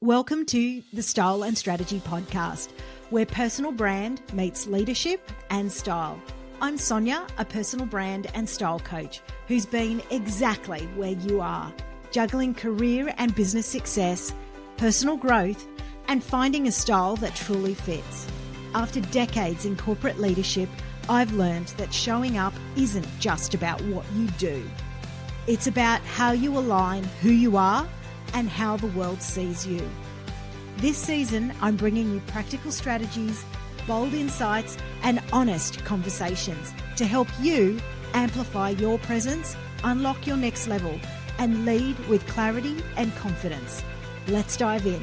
Welcome to the Style and Strategy Podcast, where personal brand meets leadership and style. I'm Sonya, a personal brand and style coach who's been exactly where you are, juggling career and business success, personal growth, and finding a style that truly fits. After decades in corporate leadership, I've learned that showing up isn't just about what you do. It's about how you align who you are and how the world sees you. This season, I'm bringing you practical strategies, bold insights, and honest conversations to help you amplify your presence, unlock your next level, and lead with clarity and confidence. Let's dive in.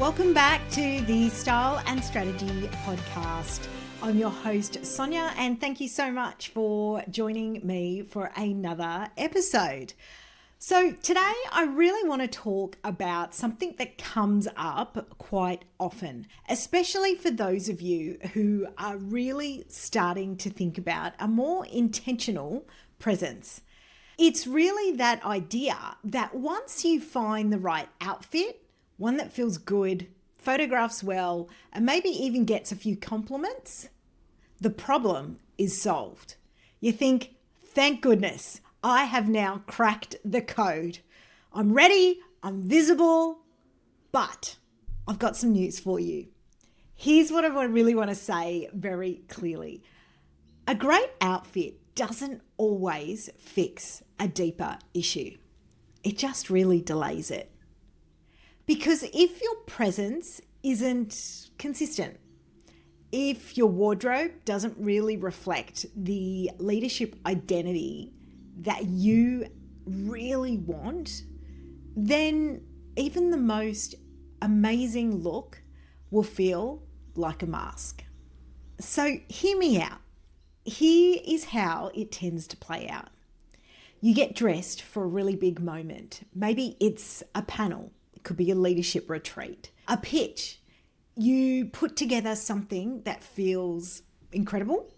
Welcome back to the Style and Strategy Podcast. I'm your host, Sonya, and thank you so much for joining me for another episode. So today I really want to talk about something that comes up quite often, especially for those of you who are really starting to think about a more intentional presence. It's really that idea that once you find the right outfit, one that feels good, photographs well, and maybe even gets a few compliments, the problem is solved. You think, thank goodness, I have now cracked the code. I'm ready, I'm visible, but I've got some news for you. Here's what I really want to say very clearly. A great outfit doesn't always fix a deeper issue. It just really delays it. Because if your presence isn't consistent, if your wardrobe doesn't really reflect the leadership identity that you really want, then even the most amazing look will feel like a mask. So hear me out. Here is how it tends to play out. You get dressed for a really big moment. Maybe it's a panel. It could be a leadership retreat, a pitch. You put together something that feels incredible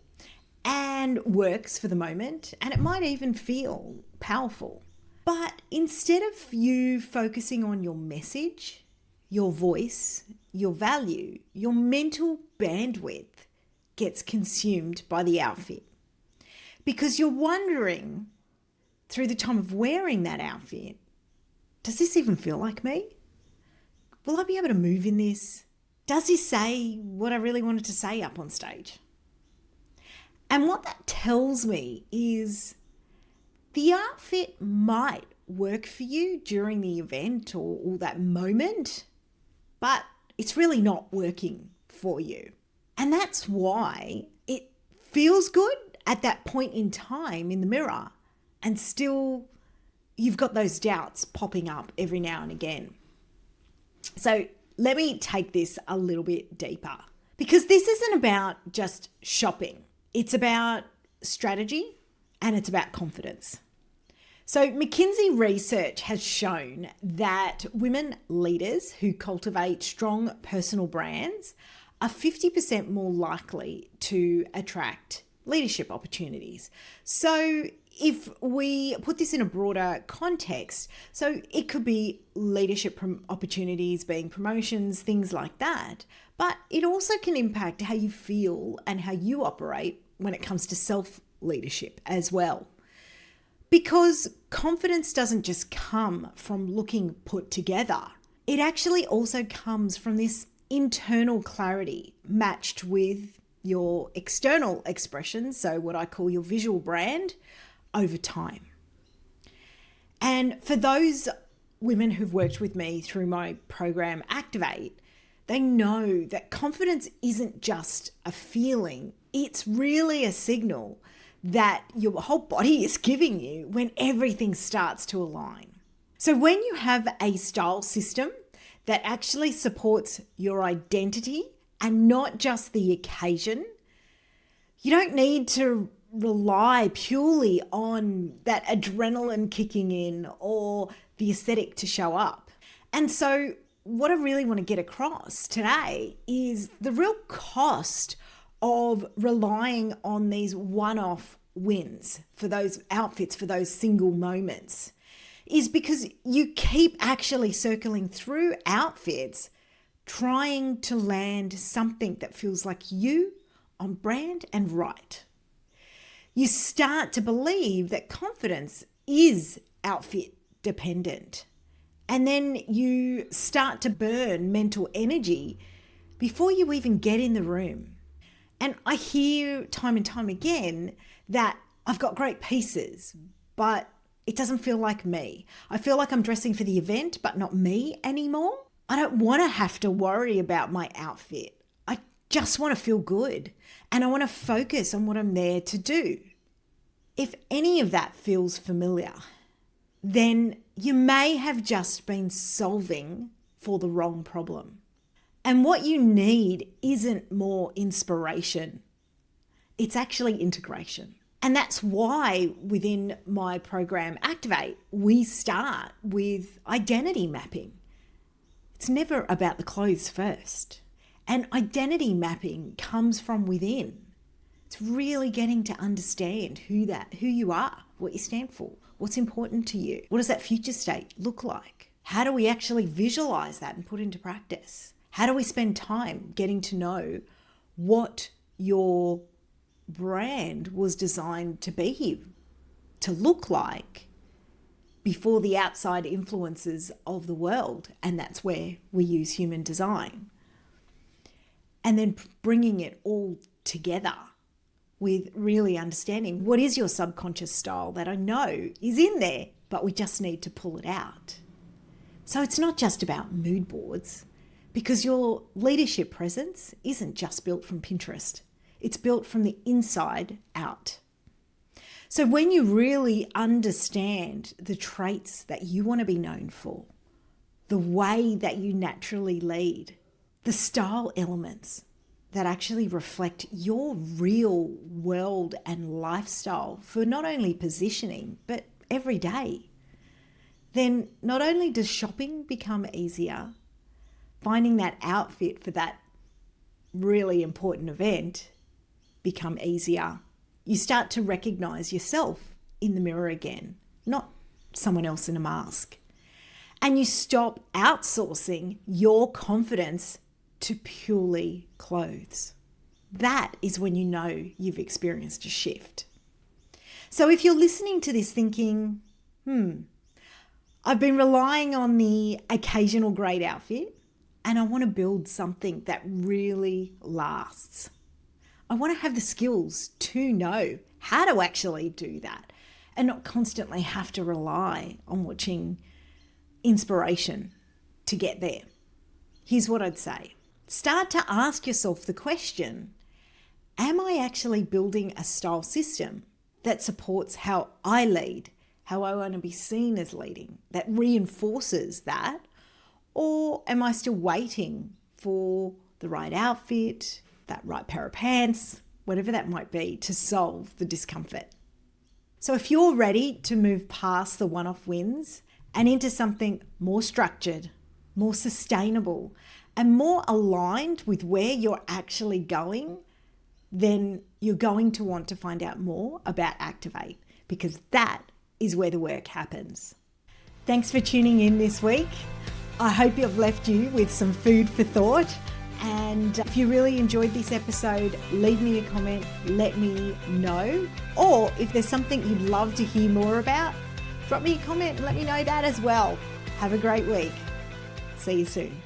and works for the moment, and it might even feel powerful. But instead of you focusing on your message, your voice, your value, your mental bandwidth gets consumed by the outfit. Because you're wondering through the time of wearing that outfit, does this even feel like me? Will I be able to move in this? Does this say what I really wanted to say up on stage? And what that tells me is the outfit might work for you during the event or that moment, but it's really not working for you. And that's why it feels good at that point in time in the mirror, and still you've got those doubts popping up every now and again. So let me take this a little bit deeper, because this isn't about just shopping. It's about strategy and it's about confidence. So McKinsey research has shown that women leaders who cultivate strong personal brands are 50% more likely to attract leadership opportunities. So if we put this in a broader context, so it could be leadership opportunities, being promotions, things like that, but it also can impact how you feel and how you operate when it comes to self-leadership as well. Because confidence doesn't just come from looking put together. It actually also comes from this internal clarity matched with your external expressions, so what I call your visual brand, over time. And for those women who've worked with me through my program Activate, they know that confidence isn't just a feeling. It's really a signal that your whole body is giving you when everything starts to align. So when you have a style system that actually supports your identity and not just the occasion, you don't need to rely purely on that adrenaline kicking in or the aesthetic to show up. And so what I really want to get across today is the real cost of relying on these one-off wins for those outfits, for those single moments. is because you keep actually circling through outfits, trying to land something that feels like you, on brand and right. You start to believe that confidence is outfit dependent. And then you start to burn mental energy before you even get in the room. And I hear time and time again that I've got great pieces, but it doesn't feel like me. I feel like I'm dressing for the event, but not me anymore. I don't want to have to worry about my outfit. I just want to feel good, and I want to focus on what I'm there to do. If any of that feels familiar, then you may have just been solving for the wrong problem. And what you need isn't more inspiration. It's actually integration. And that's why within my program Activate, we start with identity mapping. It's never about the clothes first. And identity mapping comes from within. It's really getting to understand who you are, what you stand for, what's important to you. What does that future state look like? How do we actually visualize that and put into practice? How do we spend time getting to know what your brand was designed to be, to look like, before the outside influences of the world? And that's where we use human design. And then bringing it all together with really understanding what is your subconscious style that I know is in there, but we just need to pull it out. So it's not just about mood boards, because your leadership presence isn't just built from Pinterest. It's built from the inside out. So when you really understand the traits that you want to be known for, the way that you naturally lead, the style elements that actually reflect your real world and lifestyle for not only positioning, but every day, then not only does shopping become easier, finding that outfit for that really important event become easier. You start to recognize yourself in the mirror again, not someone else in a mask. And you stop outsourcing your confidence to purely clothes. That is when you know you've experienced a shift. So if you're listening to this thinking, I've been relying on the occasional great outfit, and I want to build something that really lasts. I want to have the skills to know how to actually do that and not constantly have to rely on watching inspiration to get there. Here's what I'd say. Start to ask yourself the question, am I actually building a style system that supports how I lead, how I want to be seen as leading, that reinforces that? Or am I still waiting for the right outfit, that right pair of pants, whatever that might be, to solve the discomfort? So if you're ready to move past the one-off wins and into something more structured, more sustainable, and more aligned with where you're actually going, then you're going to want to find out more about Activate, because that is where the work happens. Thanks for tuning in this week. I hope I've left you with some food for thought. And if you really enjoyed this episode, leave me a comment, let me know. Or if there's something you'd love to hear more about, drop me a comment and let me know that as well. Have a great week. See you soon.